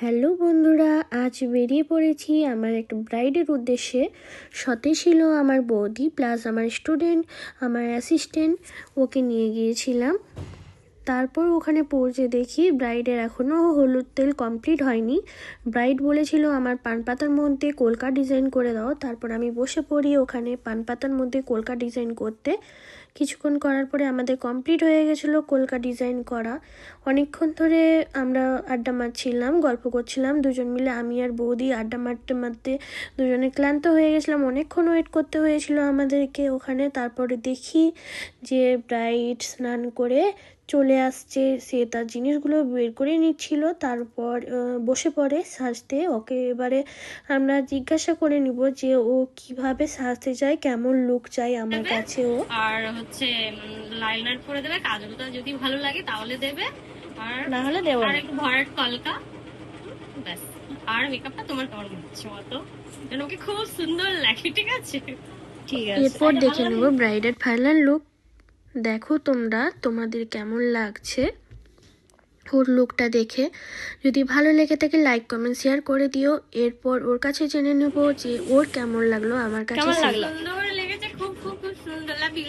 Hello বন্ধুরা, আজ বেরিয়ে পড়েছি আমার একটা ব্রাইডের উদ্দেশ্যে। সাথে ছিল আমার বৌদি প্লাস আমার স্টুডেন্ট, আমার অ্যাসিস্ট্যান্ট, ওকে নিয়ে গিয়েছিলাম। তারপর ওখানে পৌঁছে দেখি ব্রাইডের এখনও হলুদ তেল কমপ্লিট হয়নি। ব্রাইড বলেছিল আমার পান পাতার মধ্যে কলকা ডিজাইন করে দাও। তারপর আমি বসে পড়ি ওখানে পান পাতার মধ্যে কলকা ডিজাইন করতে। কিছুক্ষণ করার পরে আমাদের কমপ্লিট হয়ে গেছিলো কলকা ডিজাইন করা। অনেকক্ষণ ধরে আমরা আড্ডা মারছিলাম, গল্প করছিলাম দুজন মিলে, আমি আর বৌদি আড্ডা মারতে মারতে দুজনে ক্লান্ত হয়ে গেছিলাম। অনেকক্ষণ ওয়েট করতে হয়েছিল আমাদেরকে ওখানে। তারপরে দেখি যে ব্রাইড স্নান করে চলে আসছে, সে তার জিনিসগুলো বের করে নিচ্ছিল। তারপর বসে পড়ে সাজতে। ওকে এবারে আমরা জিজ্ঞাসা করে নিব যে ও কিভাবে সাজতে চায়, কেমন লুক চাই আমার কাছে। ও আর হচ্ছে লাইনার করে দেবে, কাজলটা যদি ভালো লাগে তাহলে দেবে, আর না হলে দেবো আর না। একটু ভরাট কলকা, ব্যাস। আর মেকআপটা তোমার কেমন হচ্ছে মতো, যেন ওকে খুব সুন্দর লাগে। ঠিক আছে, ঠিক আছে। এরপর দেখে নেব ব্রাইডের ফাইনাল লুক। দেখো তোমরা, তোমাদের কেমন লাগছে ওর লুকটা দেখে। যদি ভালো লেগে থাকে লাইক কমেন্ট শেয়ার করে দিও। এরপর ওর কাছে জেনে নেব যে ওর কেমন লাগলো। আমার কাছে সুন্দর লেগেছে, খুব খুব খুব সুন্দর, লাভ ইউ।